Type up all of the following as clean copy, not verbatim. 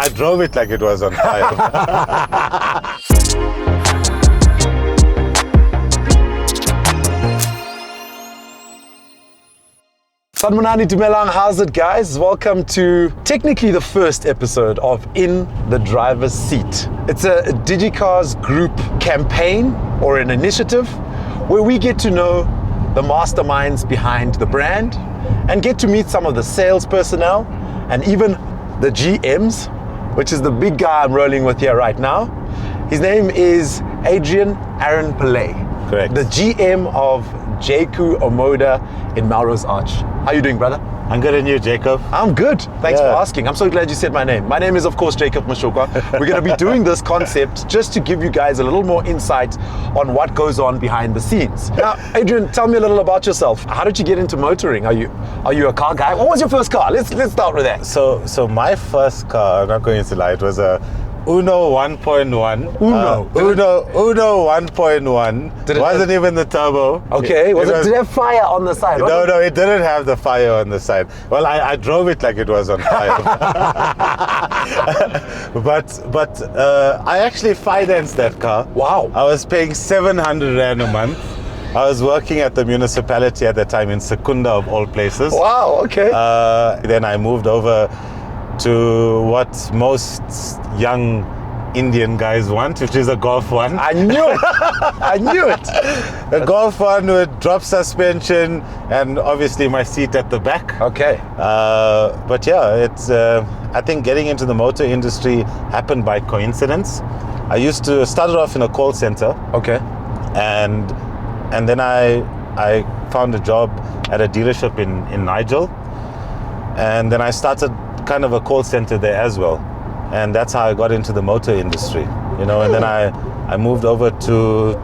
I drove it like it was on fire. Sanmunani Dumelang, how's it guys? Welcome to technically the first episode of In the Driver's Seat. It's a Digi Cars Group campaign or an initiative where we get to know the masterminds behind the brand and get to meet some of the sales personnel and even the GMs, which is the big guy I'm rolling with here right now. His name is Adrian Pillay. Correct. The GM of JAECOO OMODA in Melrose Arch. How you doing, brother? I'm good, and you, Jacob? I'm good. Thanks for asking. I'm so glad you said my name. My name is, of course, Jacob Mashoka. We're going to be doing this concept just to give you guys a little more insight on what goes on behind the scenes. Now, Adrian, tell me a little about yourself. How did you get into motoring? Are you a car guy? What was your first car? Let's start with that. So my first car, I'm not going to lie, it was a Uno 1.1. Uno 1.1. It wasn't even the turbo. Okay. Did it have fire on the side? No, it didn't have the fire on the side. Well, I drove it like it was on fire. but I actually financed that car. Wow. I was paying 700 Rand a month. I was working at the municipality at the time in Secunda, of all places. Wow, okay. Then I moved over to what most young Indian guys want, which is a Golf 1. I knew it. I knew it. A Golf 1 with drop suspension and obviously my seat at the back. Okay. But yeah, it's. I think getting into the motor industry happened by coincidence. I started off in a call center. Okay. And then I found a job at a dealership in Nigel, and then I started kind of a call center there as well, and that's how I got into the motor industry, and then I moved over to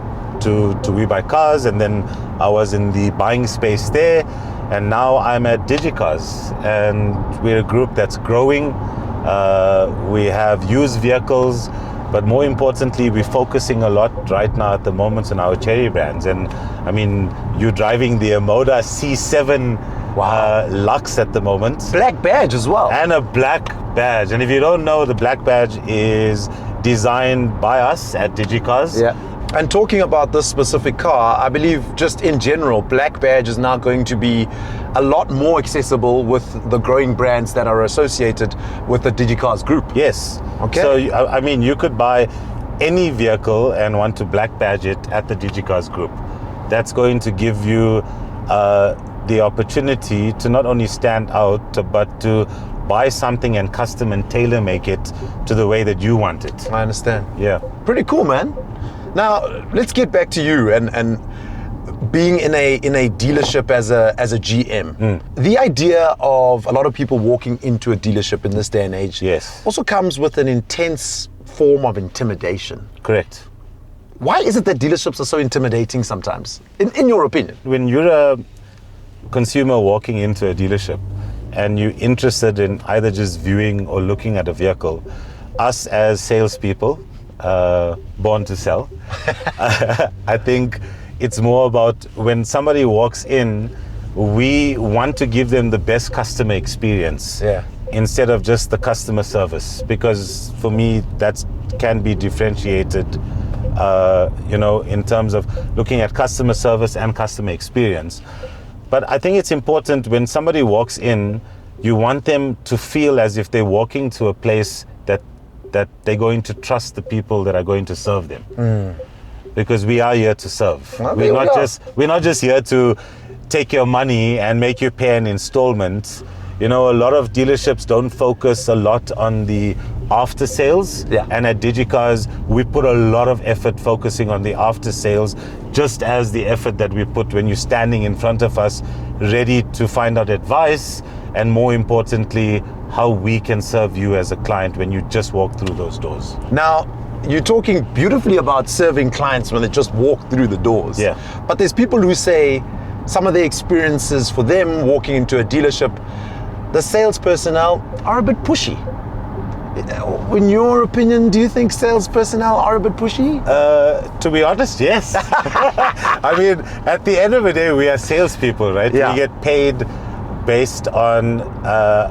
We Buy Cars, and then I was in the buying space there, and now I'm at Digi Cars, and we're a group that's growing. We have used vehicles, but more importantly, we're focusing a lot right now at the moment on our cherry brands. And I mean, you're driving the OMODA C7 Lux at the moment. Black badge as well. And a black badge. And if you don't know, the black badge is designed by us at Digi Cars. Yeah. And talking about this specific car, I believe just in general, black badge is now going to be a lot more accessible with the growing brands that are associated with the Digi Cars Group. Yes. Okay. So, I mean, you could buy any vehicle and want to black badge it at the Digi Cars Group. That's going to give you the opportunity to not only stand out, but to buy something and custom and tailor make it to the way that you want it. I understand. Yeah. Pretty cool, man. Now, let's get back to you and being in a dealership as a GM. The idea of a lot of people walking into a dealership in this day and age also comes with an intense form of intimidation. Correct. Why is it that dealerships are so intimidating sometimes, in your opinion? When you're a consumer walking into a dealership and you're interested in either just viewing or looking at a vehicle, us as salespeople, born to sell, I think it's more about when somebody walks in, we want to give them the best customer experience instead of just the customer service, because for me that can be differentiated in terms of looking at customer service and customer experience. But I think it's important when somebody walks in, you want them to feel as if they're walking to a place that they're going to trust the people that are going to serve them. Because we are here to serve. We're not just here to take your money and make you pay an installment. A lot of dealerships don't focus a lot on the after sales. And at Digi Cars, we put a lot of effort focusing on the after sales, just as the effort that we put when you're standing in front of us, ready to find out advice, and more importantly, how we can serve you as a client when you just walk through those doors. Now, you're talking beautifully about serving clients when they just walk through the doors. But there's people who say some of the experiences for them walking into a dealership, the sales personnel are a bit pushy. In your opinion, do you think sales personnel are a bit pushy? To be honest, yes. I mean, at the end of the day, we are salespeople, right? We get paid based on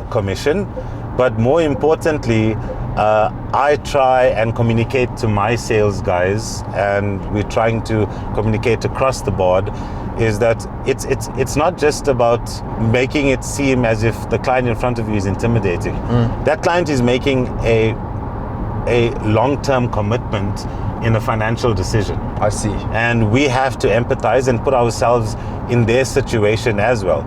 commission, but more importantly, I try and communicate to my sales guys, and we're trying to communicate across the board, is that it's not just about making it seem as if the client in front of you is intimidating. That client is making a long-term commitment in a financial decision. I see. And we have to empathize and put ourselves in their situation as well.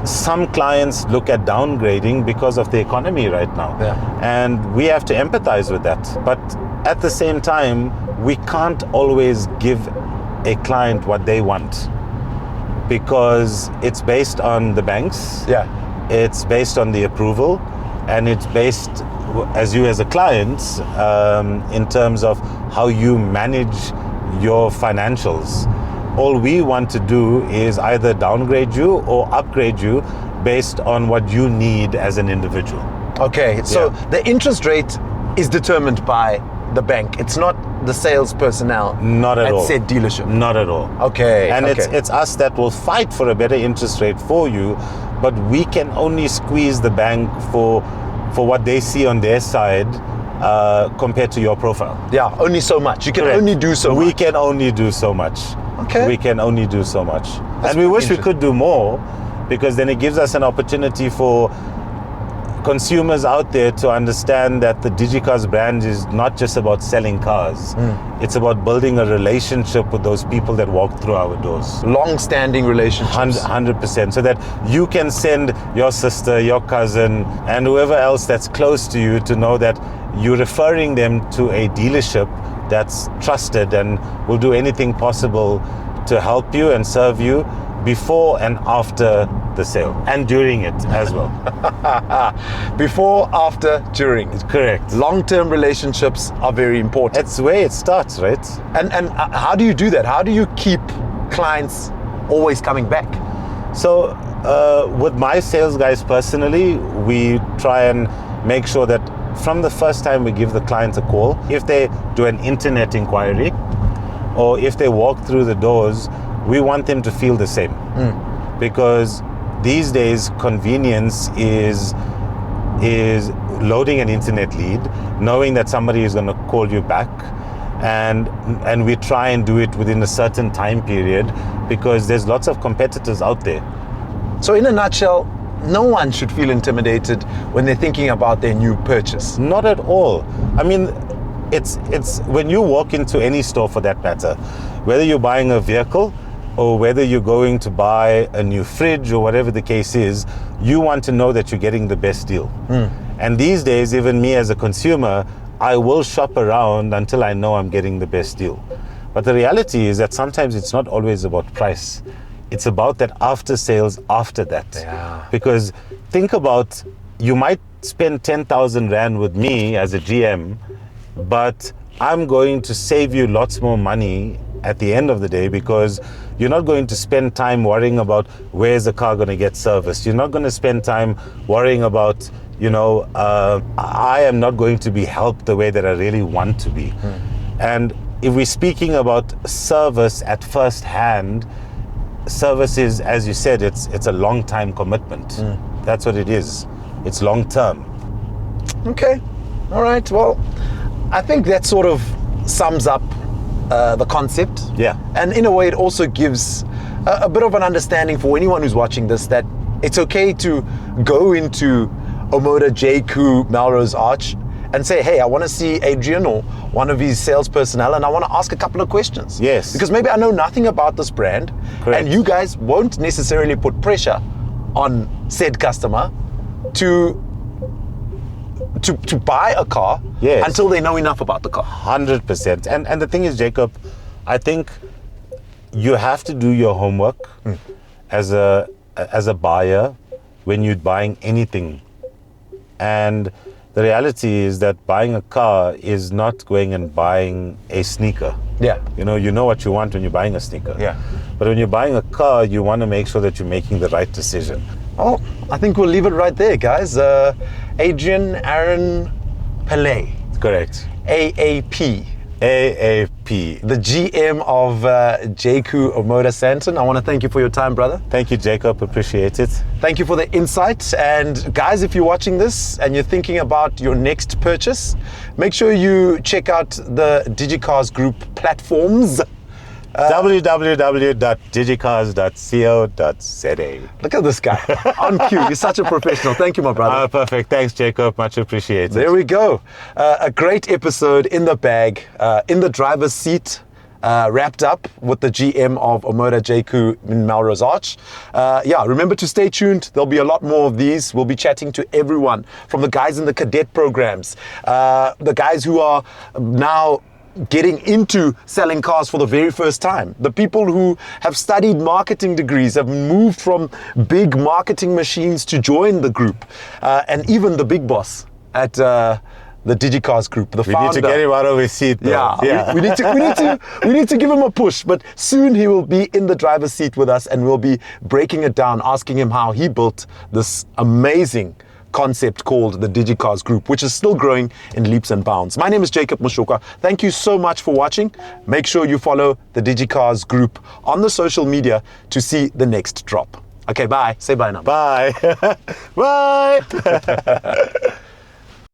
Some clients look at downgrading because of the economy right now. And we have to empathize with that. But at the same time, we can't always give a client what they want, because it's based on the banks. It's based on the approval, and it's based as you as a client in terms of how you manage your financials. All we want to do is either downgrade you or upgrade you based on what you need as an individual. Okay, so the interest rate is determined by the bank. It's not the sales personnel Not at all. said dealership. Not at all. Okay. And okay. it's us that will fight for a better interest rate for you, but we can only squeeze the bank for what they see on their side compared to your profile. Yeah, only so much. You can Correct. only do so much. We can only do so much. Okay. We can only do so much. That's And we wish we interesting. could do more, because then it gives us an opportunity for consumers out there to understand that the Digi Cars brand is not just about selling cars. It's about building a relationship with those people that walk through our doors. Long-standing relationships. 100%, so that you can send your sister, your cousin, and whoever else that's close to you to know that you're referring them to a dealership that's trusted and will do anything possible to help you and serve you before and after the sale, and during it as well. Before, after, during. Correct. Long-term relationships are very important. That's where it starts, right? And how do you do that? How do you keep clients always coming back? So with my sales guys personally, we try and make sure that from the first time we give the client a call, if they do an internet inquiry or if they walk through the doors, we want them to feel the same. Because these days convenience is loading an internet lead, knowing that somebody is going to call you back, and we try and do it within a certain time period, because there's lots of competitors out there. So in a nutshell, no one should feel intimidated when they're thinking about their new purchase. Not at all. I mean, it's when you walk into any store, for that matter, whether you're buying a vehicle or whether you're going to buy a new fridge or whatever the case is, you want to know that you're getting the best deal. And these days, even me as a consumer, I will shop around until I know I'm getting the best deal. But the reality is that sometimes it's not always about price. It's about that after sales after that. Because think about, you might spend 10,000 Rand with me as a GM, but I'm going to save you lots more money at the end of the day, because you're not going to spend time worrying about where's the car going to get serviced. You're not going to spend time worrying about, I am not going to be helped the way that I really want to be. And if we're speaking about service at first hand, service is, as you said, it's a long time commitment. That's what it is. It's long term. Okay, all right. Well, I think that sort of sums up the concept. Yeah. And in a way, it also gives a bit of an understanding for anyone who's watching this, that it's okay to go into OMODA JAECOO Melrose Arch and say, hey, I want to see Adrian or one of his sales personnel, and I want to ask a couple of questions. Yes. Because maybe I know nothing about this brand. Correct. And you guys won't necessarily put pressure on said customer to buy a car until they know enough about the car. 100%. And the thing is, Jacob, I think you have to do your homework as a buyer when you're buying anything. And the reality is that buying a car is not going and buying a sneaker. Yeah. You know what you want when you're buying a sneaker. Yeah. But when you're buying a car, you want to make sure that you're making the right decision. Oh, I think we'll leave it right there, guys. Adrian Pillay. Correct. AAP. AAP. the GM of JAECOO OMODA Santon. I want to thank you for your time, brother. Thank you, Jacob. Appreciate it. Thank you for the insight. And guys, if you're watching this and you're thinking about your next purchase, make sure you check out the Digi Cars Group platforms. www.digicars.co.za. Look at this guy on cue. You're such a professional. Thank you, my brother. Perfect. Thanks, Jacob. Much appreciated. There we go. A great episode in the bag, in the driver's seat. Wrapped up with the GM of OMODA JAECOO in Melrose Arch. Remember to stay tuned. There'll be a lot more of these. We'll be chatting to everyone from the guys in the cadet programs, the guys who are now getting into selling cars for the very first time, the people who have studied marketing degrees, have moved from big marketing machines to join the group, and even the big boss at the Digi Cars Group, the founder. We need to get him out of his seat, though. We need to give him a push, but soon he will be in the driver's seat with us, and we'll be breaking it down, asking him how he built this amazing concept called the Digi Cars Group, which is still growing in leaps and bounds. My name is Jacob Moshoka. Thank you so much for watching. Make sure you follow the Digi Cars Group on the social media to see the next drop. Okay, bye. Say bye now. Bye. Bye.